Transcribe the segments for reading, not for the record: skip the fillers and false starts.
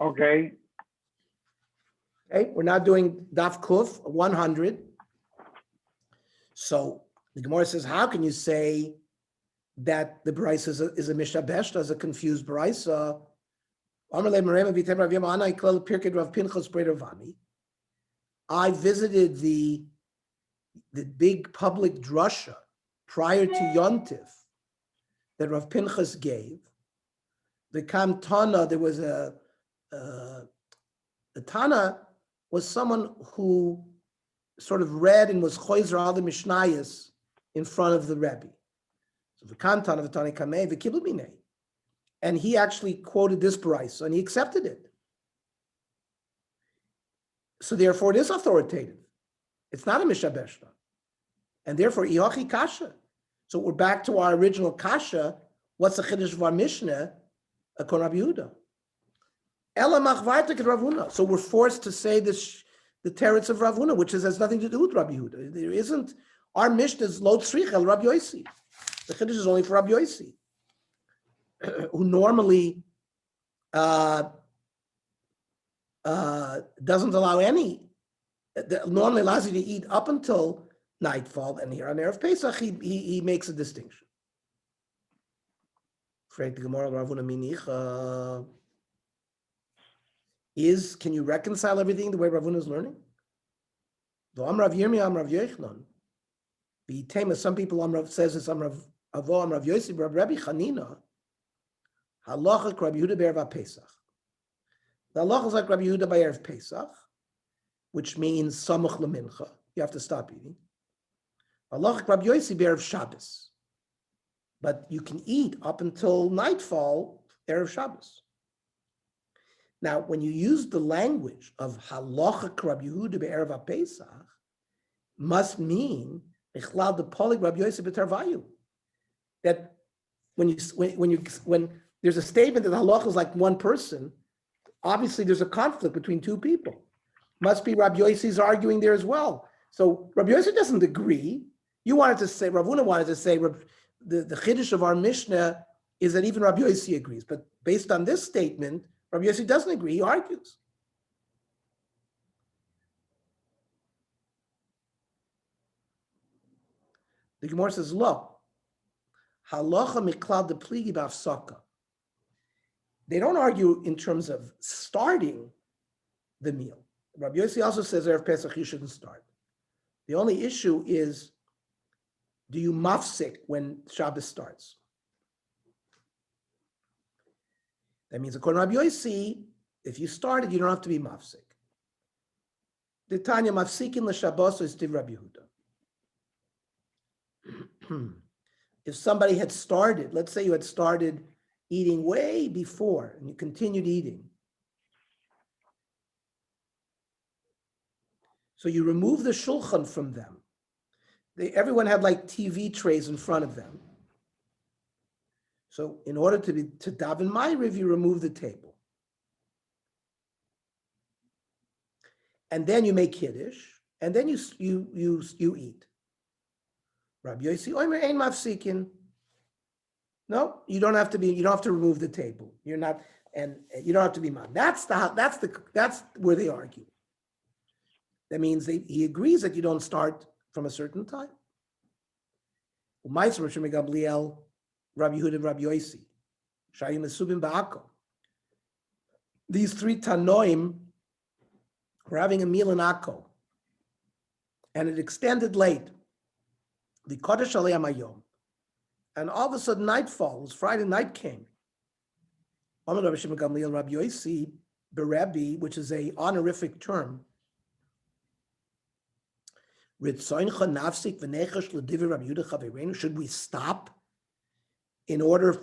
Okay. Okay, we're now doing Daf Kuf 100. So the Gemara says, how can you say that the Bryce is a Mishabesh, as a confused Bryce? I visited the big public drasha prior to Yontif that Rav Pinchas gave. The Kamtana, there was the Tana was someone who sort of read and was choizer all the Mishnayos in front of the Rebbe. So the Kamtana of the Tani Kameh, the Kibumine. And he actually quoted this price and he accepted it. So therefore it is authoritative. It's not a Mishabeshta. And therefore, Iyochi Kasha. So we're back to our original Kasha. What's the Chiddush of our Mishnah? Akon Rabbi Yehuda. Ela machvartek et Ravuna. So we're forced to say this, the teretz of Ravuna, which has nothing to do with Rabbi Yehuda. There isn't, our Mishnah is lo tzrich el Rabbi Yosi. The Chiddush is only for Rabbi Yosi, who normally doesn't allow any, normally allows you to eat up until nightfall, and here on Erev Pesach, he makes a distinction. Can you reconcile everything the way Ravuna is learning? Some people Amrav says it's Amrav Avo, Amrav Yosef, Rabbi Chanina, Halachak Rabbi Yehuda Be'erev Pesach. The halacha is like Rabbi Yehuda by Erev Pesach, which means Samach Lemincha. You have to stop eating. Halachak Rabbi Yosef Be'erev Shabbos. But you can eat up until nightfall, Erev Shabbos. Now, when you use the language of Halachak Rabbi Yehuda Be'erev Pesach, must mean Ichlal the Polig Rabbi Yosef B'Tarvayu. That when there's a statement that halacha is like one person, obviously there's a conflict between two people. Must be Rabbi Yosef's arguing there as well. So Rabbi Yosef doesn't agree. You wanted to say, Ravuna wanted to say, the Chiddush of our Mishnah is that even Rabbi Yosef agrees. But based on this statement, Rabbi Yosef doesn't agree, he argues. The Gemara says, look, halacha miklal de pligi b'afsaka. They don't argue in terms of starting the meal. Rabbi Yossi also says Erev Pesach you shouldn't start. The only issue is, do you mafsik when Shabbos starts? That means according to Rabbi Yossi, if you started, you don't have to be mafsik. The Tanya mafsikin l'Shabbos is div Rabbi Yehuda. If somebody had started, let's say you had started eating way before and you continued eating. So you remove the shulchan from them. Everyone had like TV trays in front of them. So in order to daven ma'ariv, you remove the table. And then you make kiddush, and then you eat. Rabbi Yossi, oimer ein mafsikin. No, you don't have to remove the table. You're not, and you don't have to be mad. That's where they argue. That means he agrees that you don't start from a certain time. Rabbi Yehuda, Rabbi Yossi, Shayim Esubim Ba'ako. These three Tanoim were having a meal in Akko, and it extended late. The Kodesh Alei Hayom. And all of a sudden, nightfall, it was Friday night came. Rabbi Yossi Berebi, which is a honorific term. Should we stop in order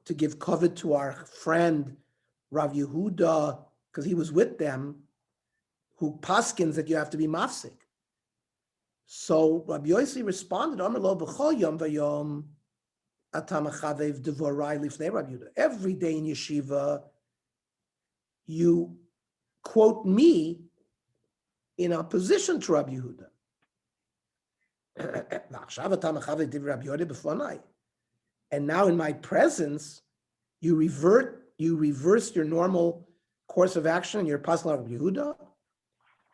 to give covet to our friend Rav Yehuda, because he was with them, who paskins that you have to be mafsik? So Rabbi Yossi responded, every day in yeshiva, you quote me in opposition to Rabbi Yehuda. And now in my presence, you reverse your normal course of action in your Pasal of Yehuda?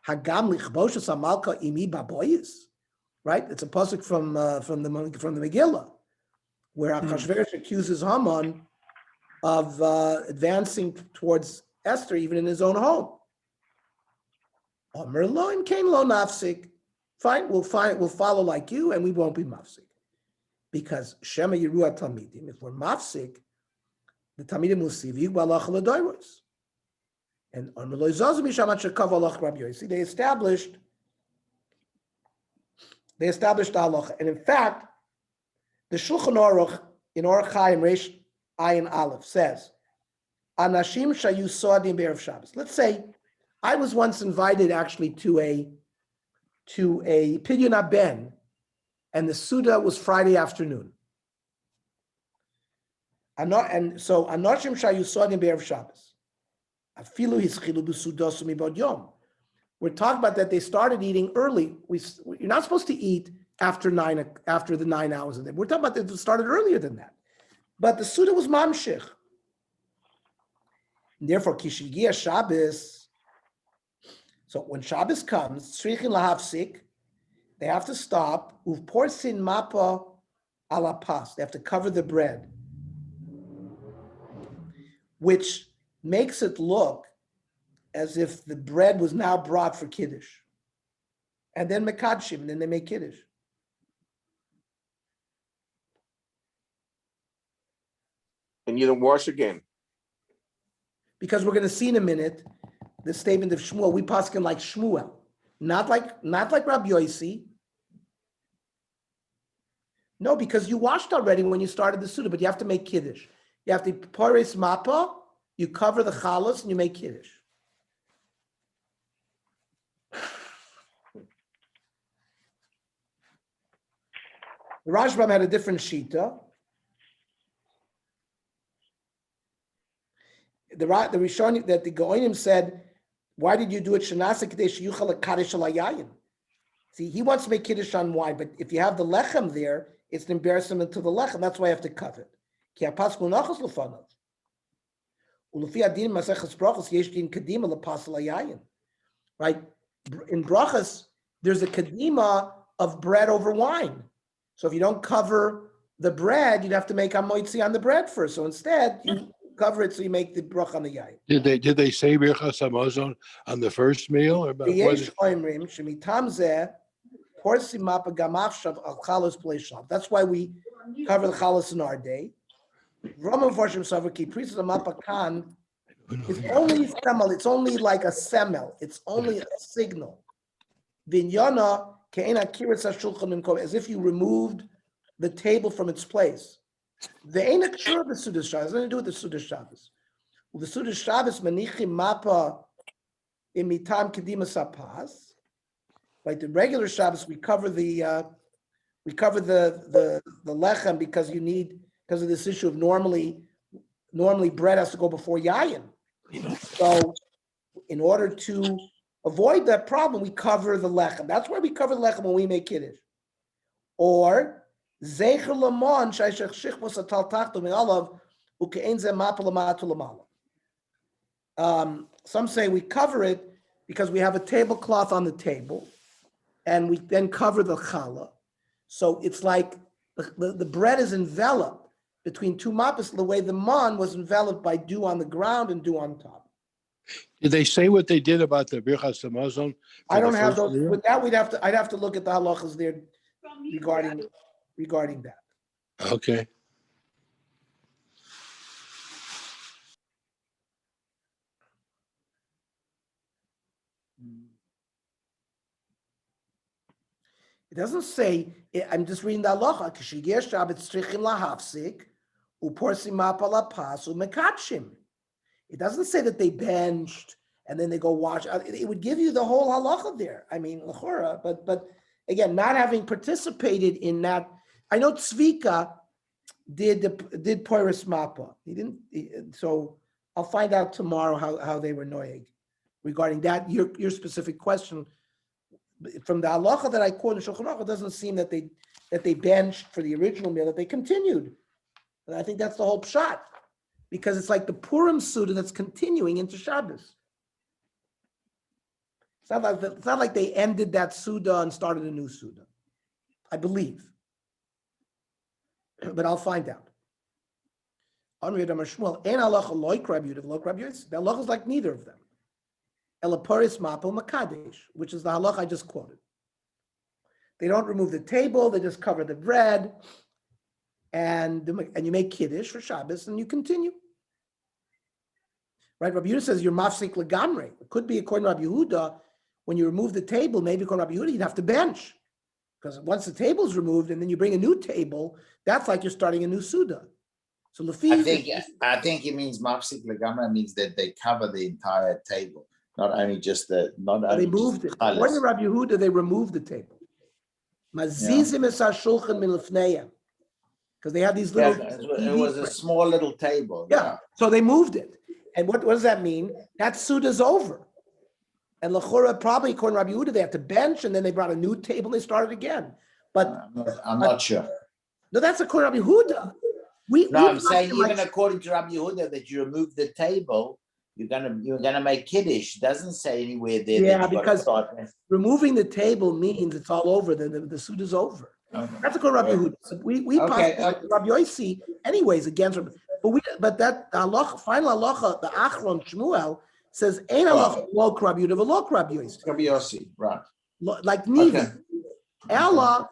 Hagam lichboshes amalka imi baboyis. Right? It's a pasuk from the Megillah, where Achashverosh accuses Haman of advancing towards Esther, even in his own home. Omer lo im kain lo nafsik. Fine, we'll follow like you, and we won't be mafsik. Because Shema Yeruah Talmidim, if we're mafsik, the Talmidim will see you balach l'doros. And Omer lo izazim mishamat shekav alach Rabbi Yossi. They established the halacha. And in fact, the Shulchan Aruch in Orach Chaim Reish Ayin Aleph says, Anashim shayu soadim be'erev Shabbos. Let's say I was once invited actually to a Pidyon Ben, and the Suda was Friday afternoon. And so Anashim shayu soadim be'erev Shabbos. Afilu hischilu b'sudasu mibod yom. We're talking about that they started eating early. You're not supposed to eat after the 9 hours of the day. We're talking about that it started earlier than that. But the Suda was mamshich. Therefore, kishigia Shabbos. So when Shabbos comes, tzrichin lahafsik, they have to stop. Uvporsin mapa ala pas. They have to cover the bread, which makes it look as if the bread was now brought for Kiddush. And then Mekadshim, and then they make Kiddush. And you don't wash again. Because we're going to see in a minute the statement of Shmuel. We paskin like Shmuel, not like Rabbi Yossi. No, because you washed already when you started the Suda, but you have to make Kiddush. You have to poris mapa, you cover the chalas, and you make Kiddush. The Rashbam had a different shita. The Rishonim that the Goinim said, why did you do it? See, he wants to make Kiddush on wine, but if you have the lechem there, it's an embarrassment to the lechem. That's why I have to cover it. Right? In brachas, there's a kadima of bread over wine. So if you don't cover the bread, you'd have to make hamoitzi on the bread first. So instead, you cover it so you make the bracha on the yayin. Did they say birchas hamazon on the first meal? Or that's why we cover the chalas in our day. It's only semel. It's only like a semel. It's only a signal. Vinyana as if you removed the table from its place. The ain't a sure the Suda Shabbos. Nothing to do with the Suda Shabbos. The Suda Shabbos manichim mapa imitam kedima sapas. Like the regular Shabbos, we cover the lechem because of this issue of normally bread has to go before yayin. So in order to avoid that problem, we cover the lechem. That's why we cover the lechem when we make Kiddush. Or zecher lamon shayshech shichvos atal tachto me'alav uke'en ze mapa lamatu lamala. Some say we cover it because we have a tablecloth on the table, and we then cover the challah. So it's like the bread is enveloped between two mapas, the way the man was enveloped by dew on the ground and dew on top. Did they say what they did about the birchas hamazon? I don't have those. With that, I'd have to look at the halachas there regarding that. Okay. It doesn't say. I'm just reading the halacha. K'shigir Shabbat strichim lahafsik uporsim mapa lapas umekatshim. It doesn't say that they benched and then they go watch. It would give you the whole halacha there. I mean, l'chora, but again, not having participated in that. I know Tzvika did poiris mapa. He didn't. So I'll find out tomorrow how they were noyeg regarding that. Your specific question. From the halacha that I quote in Shulchan Aruch, it doesn't seem that they benched for the original meal, that they continued. And I think that's the whole pshat. because it's like the Purim Suda that's continuing into Shabbos. It's not like they ended that Suda and started a new Suda, I believe. But I'll find out. The halacha is like neither of them. Elaparis Mapel Makadesh, which is the halacha I just quoted. They don't remove the table, they just cover the bread, and you make Kiddush for Shabbos, and you continue. Right? Rabbi Yehuda says you're mafsik legamre. It could be according to Rabbi Yehuda, when you remove the table, maybe according to Rabbi Yehuda, you'd have to bench. Because once the table's removed and then you bring a new table, that's like you're starting a new Suda. So I think it means mafsik legamra means that they cover the entire table, not only just the they moved it. According to Rabbi Yehuda, they removed the table. Mazizim es hashulchan min lefneim, because they had these little. It was a small little table. Yeah. So they moved it, and what does that mean? That Suda's over. And Lachora, probably according to Rabbi Yehuda, they had to bench, and then they brought a new table and they started again. But I'm not sure. No, that's according to Rabbi Yehuda. I'm saying even according to Rabbi Yehuda that you remove the table, you're gonna make Kiddush. It doesn't say anywhere there. Yeah, because removing the table means it's all over. The suit is over. Okay. That's according to Rabbi Yehuda. So we Rabbi Yossi anyways against Rabbi. But that halacha, final halacha, the Achron Shmuel says ain't halacha lo Rabbi Yehuda v'lo Rabbi Yossi. Rabbi Yossi, right? Like neither. Ella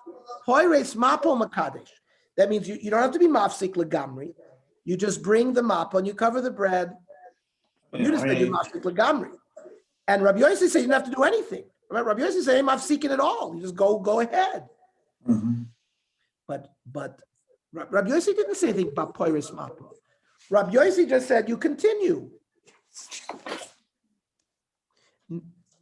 poires mapo makadesh. That means you don't have to be mafsik legamri. You just bring the map and you cover the bread. You just say you're mafsik legamri. And Rabbi Yossi said you don't have to do anything. Right? Rabbi Yossi said, I'm mafsikin at all. You just go ahead. Mm-hmm. But Rabbi Yossi didn't say anything about poiris mapo. Rabbi Yossi just said you continue.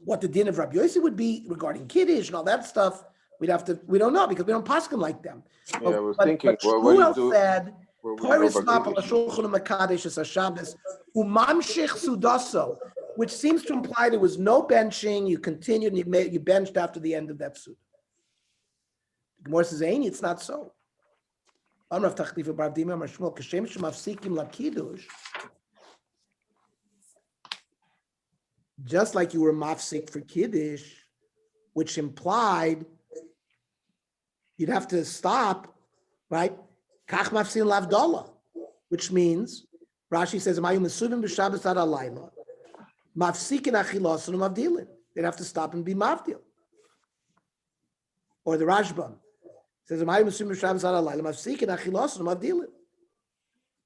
What the din of Rabbi Yossi would be regarding Kiddush and all that stuff, we don't know because we don't paskin like them. Yeah, I was thinking, but Shmuel said, "Poris mapal hashulchan makadesh es haShabbos umamshich sudaso," which seems to imply there was no benching. You continued and you benched after the end of that suit. The Gemara says, "Ain't it's not so." Amrav tachlifa b'avdim amar Shmuel kashem shemafsikim lakidush. Just like you were mafsik for Kiddush, which implied you'd have to stop, right? Kach mafsin lavdala, which means Rashi says, "Mayu mesuvim b'Shabbos ad alayla, mafsikin achilasun mavdilin." They'd have to stop and be mavdil. Or the Rashbam says, "Mayu mesuvim b'Shabbos ad alayla, mafsikin achilasun mavdilin."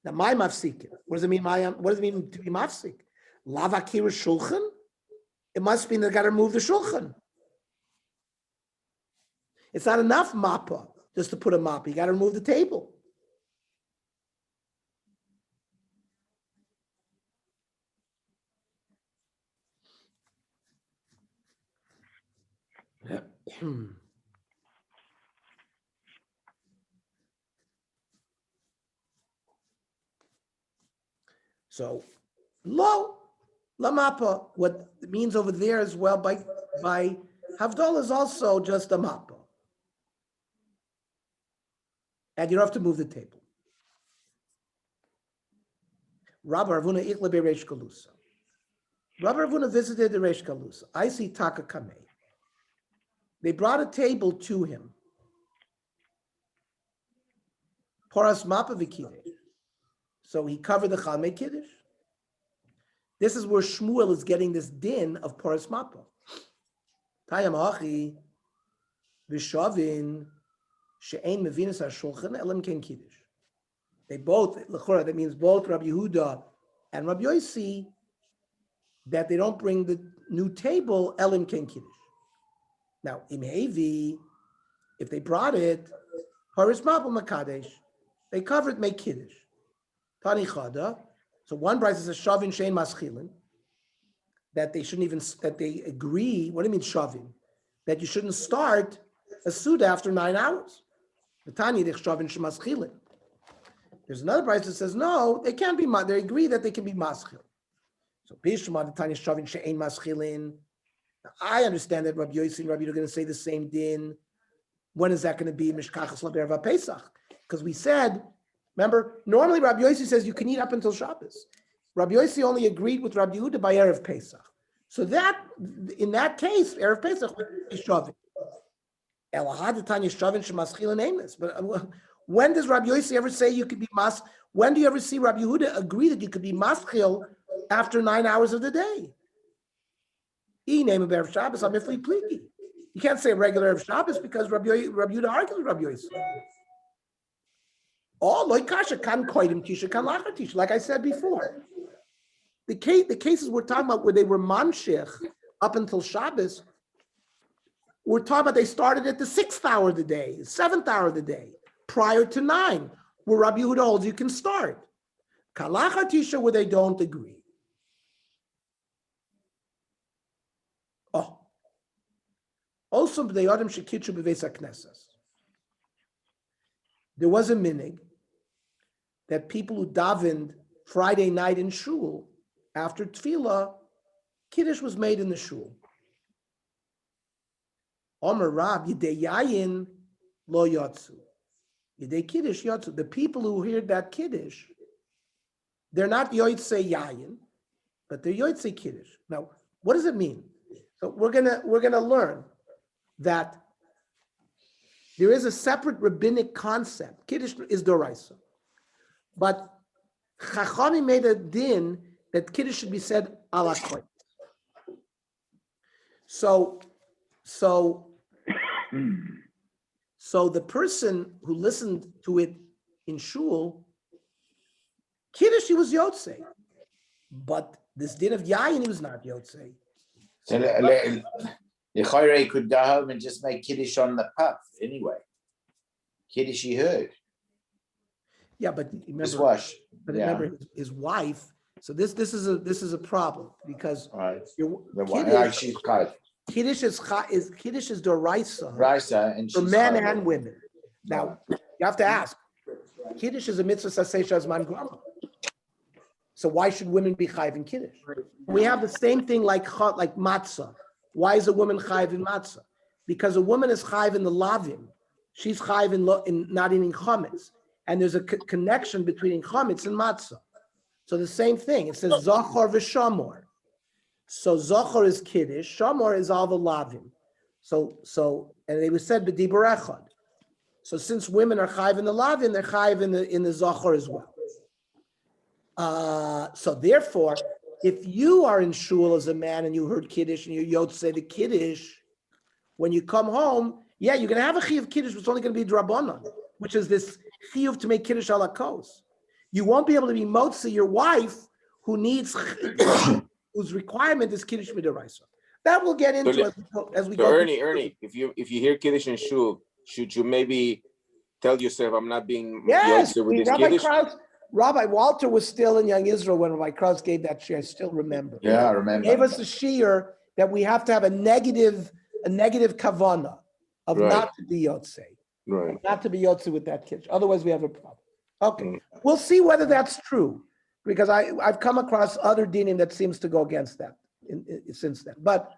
Now, my mafsikin. What does it mean? What does it mean to be mafsik? Lavakir shulchan. It must mean they got to remove the shulchan. It's not enough mappa just to put a mappa. You got to remove the table. So, lo la mappa. What it means over there as well by Havdalah is also just a mappa. And you don't have to move the table. Rabbi Ravuna Ikla Reish Galusa. Rabbi Ravuna visited the Reish Galusa. I see Taka Kamei. They brought a table to him. Poras Mapa V'Kiddush. So he covered the Chalmei Kiddush. This is where Shmuel is getting this din of Poras Mapa. Tayam Hachi V'Shavin She'ein Mevinus HaShulchan Elam Ken Kiddush. They both, L'chora, that means both Rabbi Yehuda and Rabbi Yossi, that they don't bring the new table Elam Ken Kiddush. Now, Imhevi, if they brought it, Paris Mapel Makadesh, they covered make Kiddush. Tani Chada. So one price is a Shavin Shein Maschilin, that they shouldn't even, that they agree. What do you mean Shavin? That you shouldn't start a Suda after 9 hours. There's another price that says no, they can't be. They agree that they can be maschil. So Bishma the Tanya Shavin she'ein maschilin. I understand that Rabbi Yossi and Rabbi are going to say the same din. When is that going to be Mishkachas Laberva Pesach? Because we said Remember, normally Rabbi Yossi says you can eat up until Shabbos. Rabbi Yossi only agreed with Rabbi Yehuda by Erev Pesach. So that, in that case, Erev Pesach is Shavin. Elahad Shavin Shemaschil and Amos. But when does Rabbi Yossi ever say you could be mas? When do you ever see Rabbi Yehuda agree that you could be maschil after 9 hours of the day? You can't say regular Erev Shabbos because Rabbi Yehuda argues with Rabbi Yossi. Oh, loy kasha kan koidim tisha kan lachar tisha. Like I said before, the cases we're talking about where they were manshich up until Shabbos, we're talking about they started at the 6th hour of the day, 7th hour of the day, prior to 9, where Rabbi Yehuda holds you can start. Kan lachar tisha where they don't agree. Oh, also the Adam shekitchu b'veis haknesses. There was a minig that people who davened Friday night in shul after tefillah, kiddush was made in the shul. Omer Rab yidei yayin lo yotzu. Yidei kiddush yotzu. The people who heard that kiddush, they're not yotzei yayin, but they're yotzei kiddush. Now, what does it mean? So we're gonna learn that there is a separate rabbinic concept. Kiddush is doraisa. But Chachami made a din that Kiddush should be said ala koy. So the person who listened to it in shul, Kiddush he was yotzei. But this din of Yayin he was not yotzei. So Yechoirei could go home and just make Kiddush on the puff anyway. Kiddush he heard. Yeah, but Just remember, wash. remember his wife. So this is a problem because Right. your The one Kiddush, she's cut. Kiddush is doraisa Raisa and for she's men cut. and women. Now you have to ask. Kiddush is a mitzvah sasei shazman grama. So why should women be chayiv in Kiddush? We have the same thing like matzah. Why is a woman chayiv in matzah? Because a woman is chayiv in the lavim. She's chayiv in not eating chametz. And there's a connection between chametz and matzah. So the same thing. It says zachor v'shamor. So zachor is kiddush. Shamor is all the lavim. So and they were said b'dibur echad. So since women are chayiv in the lavim, they're chayiv in the zachor as well. So therefore, if you are in shul as a man and you heard kiddush and you yotzei the kiddush, when you come home, yeah, you're going to have a chiyuv kiddush, but it's only going to be drabanan, which is this chiyuv to make kiddush ala kos. You won't be able to be motzi your wife who needs whose requirement is kiddush midaraisa. That we'll get into as we go. Ernie, if you hear kiddush in shul, should you maybe tell yourself I'm not being Yes, with this Rabbi kiddush? Krause, Rabbi Walter was still in Young Israel when Rabbi Krause gave that shir. I still remember. Yeah, I remember. He gave us a shir that we have to have a negative kavana of Right. not to be yotzei. Right. Not to be yotze with that kiddush. Otherwise, we have a problem. Okay, we'll see whether that's true because I've come across other dinim that seems to go against that since then. But